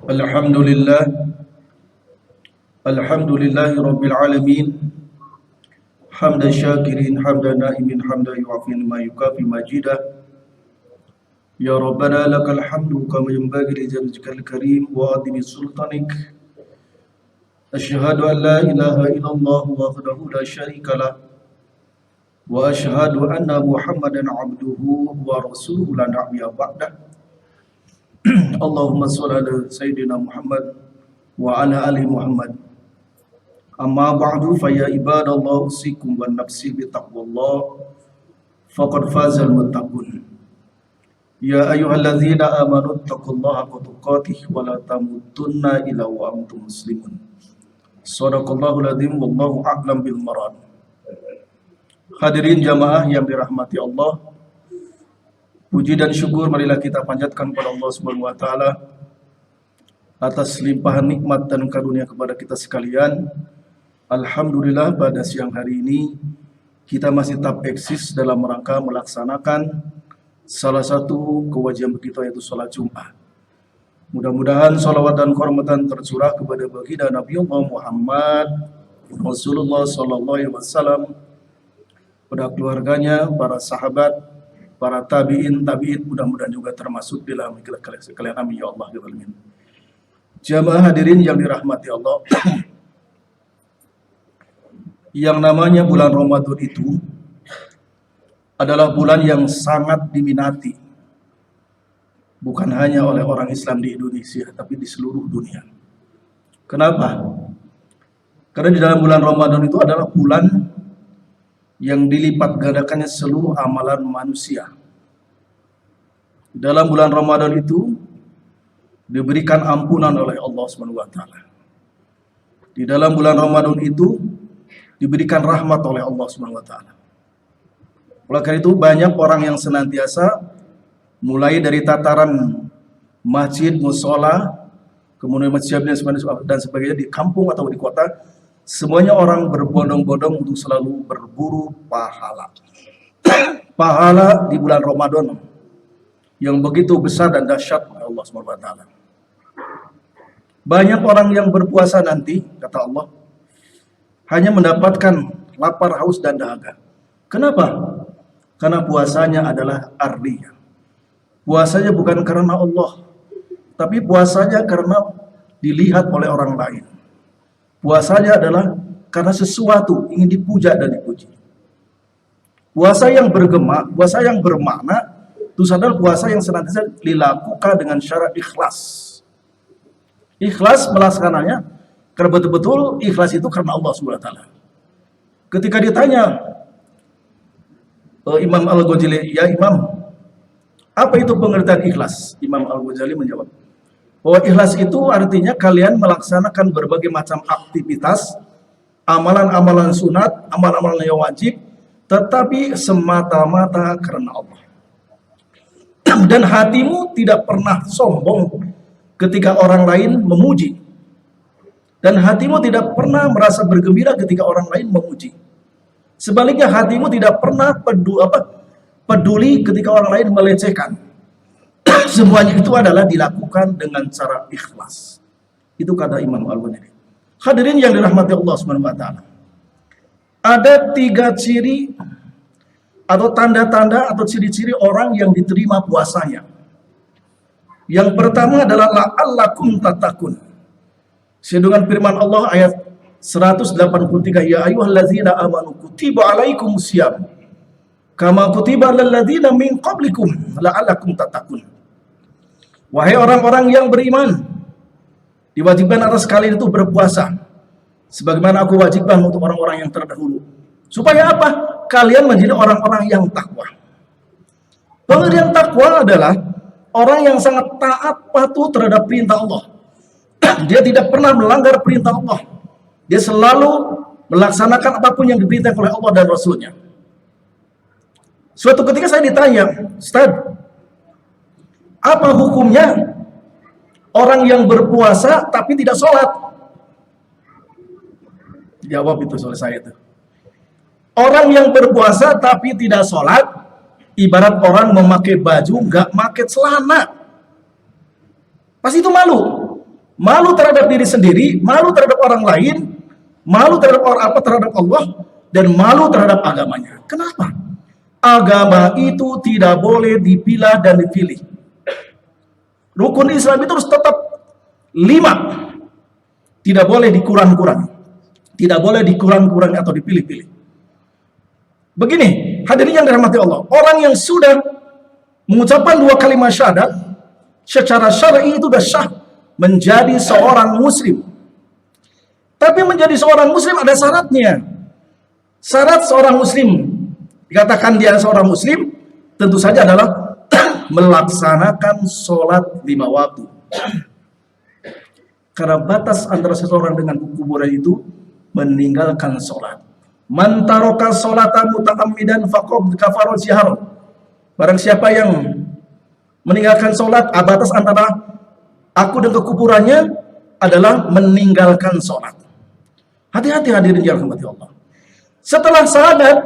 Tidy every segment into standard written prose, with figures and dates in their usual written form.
Alhamdulillah, alhamdulillahi rabbil alamin. Hamdan syakirin, hamdan naimin, hamdan yu'afin ma yukafi majidah. Ya Rabbana lakal hamdu kama yanbaghi li jallikal karim wa adimi sultanik. Asyhadu an la ilaha illallah wahdahu la syarika lah. Wa asyhadu anna Muhammadan abduhu wa rasuluhu la nabiyya ba'dah. Allahumma shalli ala sayyidina Muhammad wa ala ali Muhammad. Amma ba'du fa ya ibadallah usikum wa nafsi bi taqwallah faqad fazal muttaqun. Ya ayyuhalladzina amanu taqullaha haqqa tuqatih wa la tamutunna illa wa antum muslimun. Shadaqallahul adzim wallahu a'lam bil marad. Hadirin jamaah yang dirahmati Allah, puji dan syukur marilah kita panjatkan kepada Allah Subhanahu wa taala atas limpahan nikmat dan karunia kepada kita sekalian. Alhamdulillah pada siang hari ini kita masih tetap eksis dalam rangka melaksanakan salah satu kewajiban kita, yaitu salat Jumat. Mudah-mudahan salawat dan kehormatan tercurah kepada baginda Nabi Muhammad Rasulullah sallallahu alaihi wasallam, pada keluarganya, para sahabat, para tabi'in, mudah-mudahan juga termasuk di dalam sekalian. Amin ya Allah. Jamaah hadirin yang dirahmati Allah, yang namanya bulan Ramadan itu adalah bulan yang sangat diminati, bukan hanya oleh orang Islam di Indonesia, tapi di seluruh dunia. Kenapa? Karena di dalam bulan Ramadan itu adalah bulan yang dilipat gandakannya seluruh amalan manusia. Dalam bulan Ramadan itu diberikan ampunan oleh Allah Subhanahu wa taala. Di dalam bulan Ramadan itu diberikan rahmat oleh Allah Subhanahu wa taala. Oleh karena itu banyak orang yang senantiasa mulai dari tataran masjid, mushola, kemudian masjid dan sebagainya di kampung atau di kota, semuanya orang berbondong-bondong untuk selalu berburu pahala. Pahala di bulan Ramadan yang begitu besar dan dahsyat oleh Allah Subhanahu wa taala. Banyak orang yang berpuasa nanti, kata Allah, hanya mendapatkan lapar, haus dan dahaga. Kenapa? Karena puasanya adalah ardiyah. Puasanya bukan karena Allah, tapi puasanya karena dilihat oleh orang lain. Puasanya adalah karena sesuatu ingin dipuja dan dipuji. Puasa yang bergema, puasa yang bermakna, itu adalah puasa yang senantiasa dilakukan dengan syarat ikhlas. Ikhlas melaksananya karena betul-betul ikhlas itu karena Allah SWT. Ketika ditanya Imam Al-Ghazali, ya Imam, apa itu pengertian ikhlas? Imam Al-Ghazali menjawab bahwa ikhlas itu artinya kalian melaksanakan berbagai macam aktivitas, amalan-amalan sunat, amalan-amalan yang wajib, tetapi semata-mata karena Allah. Dan hatimu tidak pernah sombong ketika orang lain memuji. Dan hatimu tidak pernah merasa bergembira ketika orang lain memuji. Sebaliknya hatimu tidak pernah peduli ketika orang lain melecehkan. Semuanya itu adalah dilakukan dengan cara ikhlas. Itu kata Imam Al-Ghazali. Hadirin yang dirahmati Allah Subhanahu wa taala. Ada 3 ciri atau tanda-tanda atau ciri-ciri orang yang diterima puasanya. Yang pertama adalah la'allakum tattaqun. Sesuai dengan firman Allah ayat 183, ya ayyuhallazina amanu kutiba alaikumusiyam kama kutiba alal ladzina min qablikum la'allakum tattaqun. Wahai orang-orang yang beriman, diwajibkan atas kalian itu berpuasa sebagaimana aku wajibkan untuk orang-orang yang terdahulu. Supaya apa? Kalian menjadi orang-orang yang takwa. Pengertian takwa adalah orang yang sangat taat patuh terhadap perintah Allah. Dia tidak pernah melanggar perintah Allah. Dia selalu melaksanakan apapun yang diperintahkan oleh Allah dan Rasulnya. Suatu ketika saya ditanya, Ustaz, apa hukumnya orang yang berpuasa tapi tidak sholat? Jawab itu oleh saya itu. Orang yang berpuasa tapi tidak sholat, ibarat orang memakai baju nggak pakai celana. Pasti itu malu. malu terhadap diri sendiri, malu terhadap orang lain, malu terhadap terhadap Allah, dan malu terhadap agamanya. Kenapa? Agama itu tidak boleh dipilah dan dipilih. Rukun Islam itu harus tetap 5. Tidak boleh dikurang-kurang. Tidak boleh dikurang-kurang atau dipilih-pilih. Begini, hadirin yang dirahmati Allah. Orang yang sudah mengucapkan 2 kalimat syahadat, secara syar'i itu sudah sah menjadi seorang muslim. Tapi menjadi seorang muslim ada syaratnya. Syarat seorang muslim, dikatakan dia seorang muslim, tentu saja adalah melaksanakan sholat 5 waktu. Karena batas antara seseorang dengan kuburan itu meninggalkan sholat. Man taraka sholata muta'ammidan faqad kafara zihar. Barang siapa yang meninggalkan sholat, batas antara aku dan kekuburannya adalah meninggalkan sholat. Hati-hati hadirin yang dirahmati Allah. Setelah syahadat,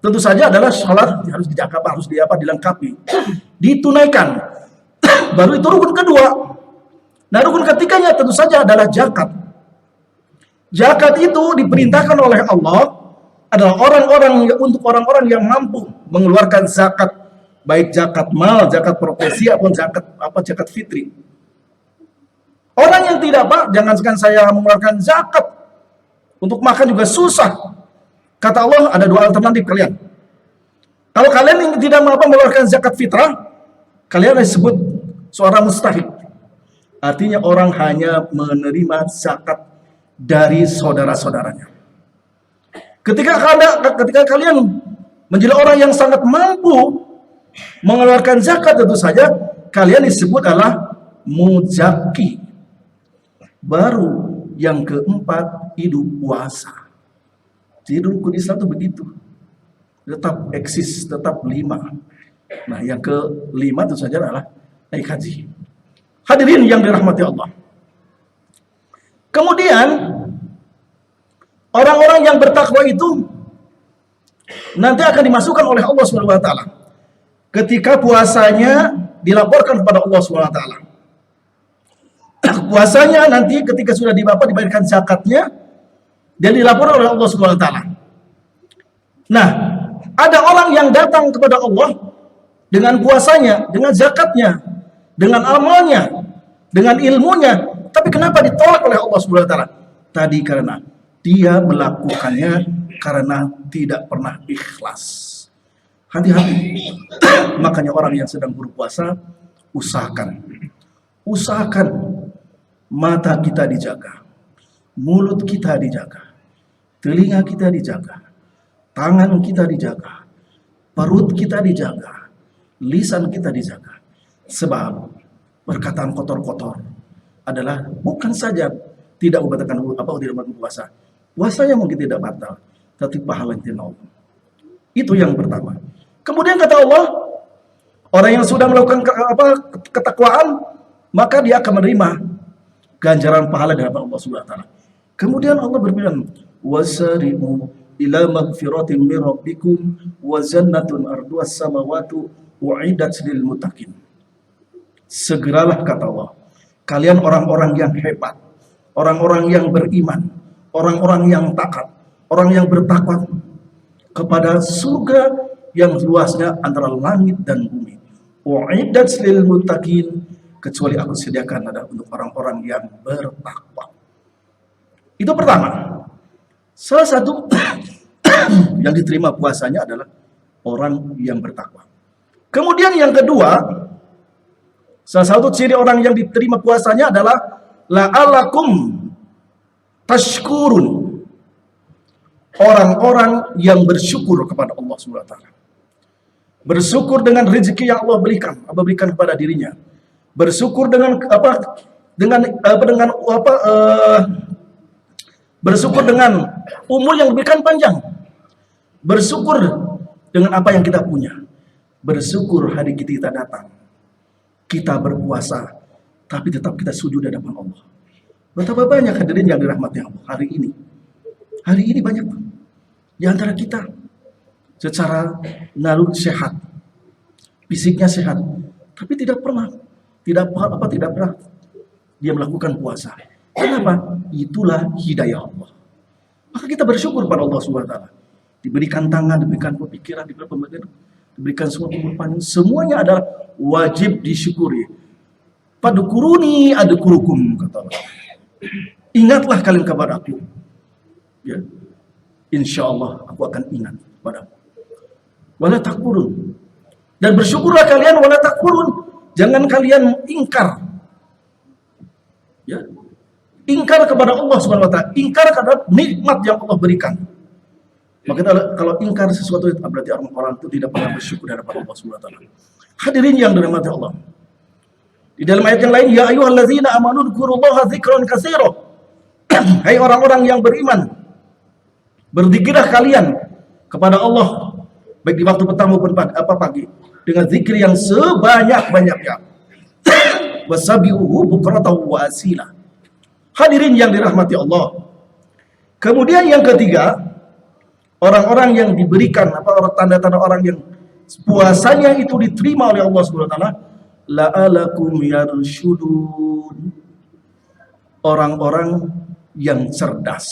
tentu saja adalah sholat harus dijaga, harus dilengkapi, ditunaikan. Baru itu rukun kedua. Nah, rukun ketiganya tentu saja adalah zakat. Zakat itu diperintahkan oleh Allah adalah untuk orang-orang yang mampu mengeluarkan zakat, baik zakat mal, zakat profesi, ataupun zakat fitri. Orang yang tidak, Pak, jangankan saya mengeluarkan zakat, untuk makan juga susah. Kata Allah ada 2 alternatif kalian. Kalau kalian yang tidak mampu mengeluarkan zakat fitrah, kalian disebut seorang mustahik. Artinya orang hanya menerima zakat dari saudara-saudaranya. Ketika kalian menjadi orang yang sangat mampu mengeluarkan zakat, tentu saja kalian disebut adalah muzaki. Baru yang keempat, hidup puasa. Jadi rukun Islam itu begitu. Tetap eksis, tetap 5. Nah, yang ke-5 tentu saja adalah naik haji. Hadirin yang dirahmati Allah. Kemudian orang-orang yang bertakwa itu nanti akan dimasukkan oleh Allah Subhanahu wa taala ketika puasanya dilaporkan kepada Allah Subhanahu wa taala. Puasanya nanti ketika sudah dibayarkan zakatnya dan dilaporkan oleh Allah Subhanahu wa taala. Nah, ada orang yang datang kepada Allah dengan puasanya, dengan zakatnya, dengan amalnya, dengan ilmunya, tapi kenapa ditolak oleh Allah Subhanahu wa taala? Tadi karena dia melakukannya karena tidak pernah ikhlas. Hati-hati. Makanya orang yang sedang berpuasa, usahakan mata kita dijaga, mulut kita dijaga, telinga kita dijaga, tangan kita dijaga, perut kita dijaga, lisan kita dijaga. Sebab perkataan kotor-kotor adalah bukan saja tidak membatalkan tidak puasa. Puasanya mungkin tidak batal, tapi pahala yang Allah. Itu yang pertama. Kemudian kata Allah, orang yang sudah melakukan ketakwaan, maka dia akan menerima ganjaran pahala dari Allah Subhanahu wa taala. Kemudian Allah berfirman, "Wasari'u ila magfiratin min rabbikum wa jannatun arduhas samawati u'iddat lil muttaqin." Segeralah kata Allah, kalian orang-orang yang hebat, orang-orang yang beriman, orang-orang yang taat, orang yang bertakwa kepada surga yang luasnya antara langit dan bumi. U'iddat lil muttaqin, kecuali aku sediakan ada untuk orang-orang yang bertakwa. Itu pertama. Salah satu yang diterima puasanya adalah orang yang bertakwa. Kemudian yang kedua, salah satu ciri orang yang diterima puasanya adalah la'alakum tashkurun. Orang-orang yang bersyukur kepada Allah Subhanahu wa taala. Bersyukur dengan rezeki yang Allah berikan kepada dirinya. Bersyukur bersyukur dengan umur yang diberikan panjang. Bersyukur dengan apa yang kita punya. Bersyukur hari kita datang. Kita berpuasa, tapi tetap kita sujud di hadapan Allah. Betapa banyak hadirin yang dirahmati Allah hari ini. Hari ini banyak di antara kita secara naluri sehat, fisiknya sehat, tapi tidak pernah dia melakukan puasa. Kenapa? Itulah hidayah Allah. Maka kita bersyukur pada Allah Subhanahu wa taala. Diberikan tangan, diberikan pikiran, diberikan pemikiran, diberikan semua umur panjang, semuanya adalah wajib disyukuri. Fadkuruni adkurukum, kata Allah. Ingatlah kalian kepada aku. Ya. Insya Allah aku akan ingat padamu. Wala takfurun. Dan bersyukurlah kalian wala takfurun. Jangan kalian ingkar. Ya. Ingkar kepada Allah Subhanahu wa taala, ingkar terhadap nikmat yang Allah berikan. Maka kalau ingkar sesuatu berarti orang itu tidak pernah bersyukur di hadapan Allah Subhanahu wa taala. Hadirin yang dirahmati Allah. Di dalam ayat yang lain, ya ayyuhallazina amanu dzkurullaha dzikran katsira. Hai orang-orang yang beriman, berzikirlah kalian kepada Allah baik di waktu petang maupun pagi dengan zikir yang sebanyak-banyaknya. Wasabihuhu bukratan wa asila. Hadirin yang dirahmati Allah. Kemudian yang ketiga, orang-orang yang diberikan tanda-tanda orang yang puasanya itu diterima oleh Allah Subhanahu wa taala, la'alakum yarshudun. Orang-orang yang cerdas,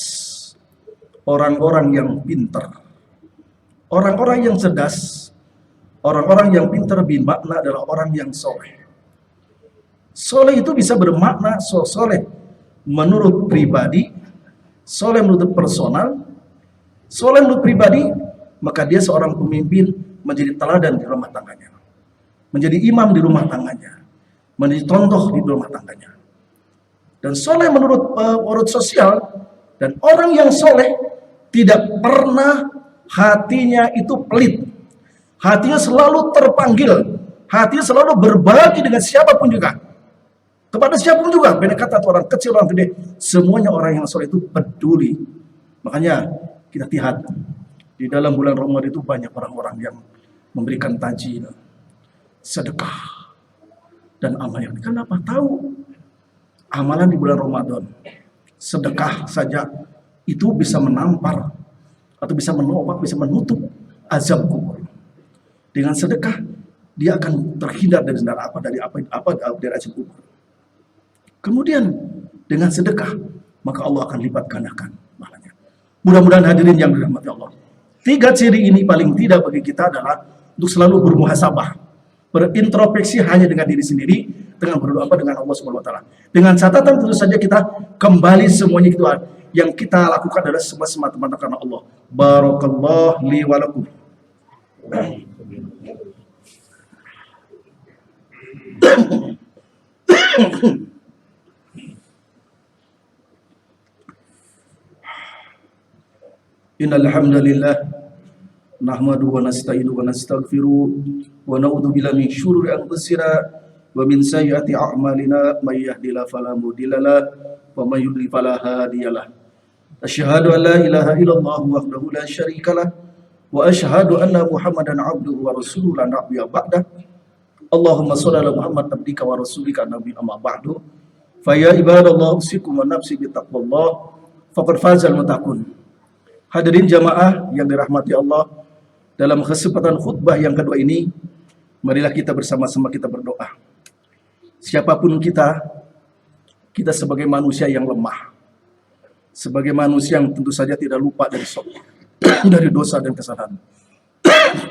orang-orang yang pintar. Orang-orang yang cerdas, orang-orang yang pintar bermakna adalah orang yang soleh. Soleh itu bisa bermakna soleh menurut pribadi, soleh menurut personal, soleh menurut pribadi, maka dia seorang pemimpin menjadi teladan di rumah tangganya, menjadi imam di rumah tangganya, menjadi contoh di rumah tangganya. Dan soleh menurut sosial, dan orang yang soleh tidak pernah hatinya itu pelit, hatinya selalu terpanggil, hatinya selalu berbagi dengan siapapun juga, kepada siapapun juga, beda kata orang kecil orang gede, semuanya orang yang soleh itu peduli. Makanya kita lihat di dalam bulan Ramadan itu banyak orang-orang yang memberikan tajil, sedekah, dan amal yang kenapa tahu amalan di bulan Ramadan, sedekah saja itu bisa menampar atau bisa menolak, bisa menutup azab kubur. Dengan sedekah dia akan terhindar dari dari azab kubur. Kemudian dengan sedekah maka Allah akan lipat gandakan pahalanya. Mudah-mudahan hadirin yang dirahmati Allah. 3 ciri ini paling tidak bagi kita adalah untuk selalu bermuhasabah, berintrospeksi hanya dengan diri sendiri, dengan berdoa dengan Allah Subhanahu wa taala. Dengan catatan tentu saja kita kembali semuanya itu yang kita lakukan adalah semata-mata karena Allah. Barakallahu li wa lakum. Innal hamdalillah nahmaduhu wa nasta'inuhu wa nastaghfiruh wa na'udzu billahi min syururi anfusina wa min sayyiati a'malina may yahdihillahu fala mudhillalah wa may yudlil fala hadiyalah. Asyhadu an la ilaha illallah wahdahu la syarikalah wa asyhadu anna Muhammadan abduhu wa rasuluhu la nabiyya ba'dah. Allahumma shalli ala Muhammad abdika wa rasulika nabiyyi amma ba'du. Fa ya ibadallah usikum wa nafsi bi taqwallah faqad fazal muttaqun. Hadirin jamaah yang dirahmati Allah, dalam kesempatan khutbah yang kedua ini, marilah kita bersama-sama kita berdoa. Siapapun kita sebagai manusia yang lemah, sebagai manusia yang tentu saja tidak lupa dari dosa dan kesalahan.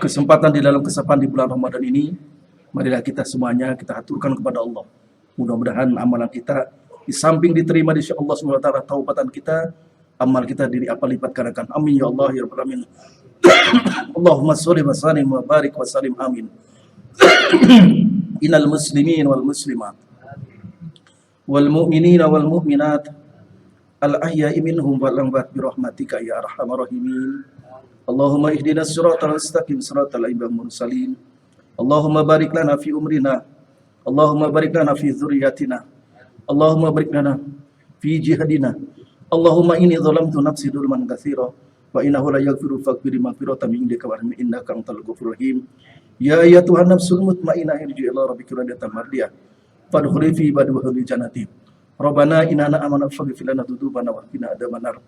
Kesempatan di dalam kesempatan di bulan Ramadan ini, marilah kita semuanya kita aturkan kepada Allah. Mudah-mudahan amalan kita di samping diterima di sisi Allah SWT, taubatan kita, amal kita lipat gandakan. Amin ya Allah ya rabbal alamin. Allahumma sholli wa sallim wa barik wa sallim amin. Innal muslimin wal muslimat wal mu'minina wal mu'minat al ahya'i minhum wal amwat bi rahmatika ya arhamar rahimin. Allahumma ihdinas siratal mustaqim siratal ladzina mursalin. Allahumma barik lana fi umrina. Allahumma barik lana fi dzurriyyatina. Allahumma barik lana fi jihadina. Allahumma inni zalamtu nafsi dzulman katsira wa innahu la yaghfiru faghfir maghfiratan min indika wa innaka antal ghafurur rahim. Ya ayyatuhan nafsul mutmainnah irji' ila rabbika radiyatan mardiyah fadkhuli fi ibadil jannati. Rabbana innana amanna faghfir lana dzunubana wa qina adzabannar.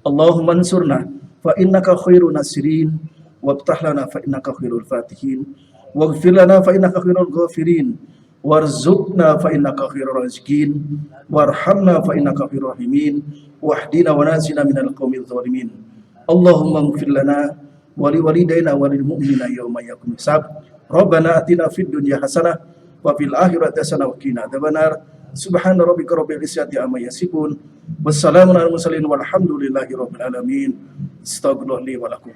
Allahumma ansurna fa innaka khairun nasirin waftah lana fa innaka khairul fatihin waghfir lana fa innaka khairul ghafirin warzuqna fa innaka khairur raziqin, warhamna fa innaka khairur rahimin, wahdina wa nasina minal qaumidz zalimin. Allahumma ighfir lana wa liwalidayna wa lil mu'minina yawma yaqumul hisab. Rabbana atina fid dunya hasanah wa fil akhirati hasanah wa qina adzabannar. Subhana rabbika rabbil izzati amma yasifun. Wassalamun alal mursalin walhamdulillahi rabbil alamin. Astaghfirullah li wa lakum.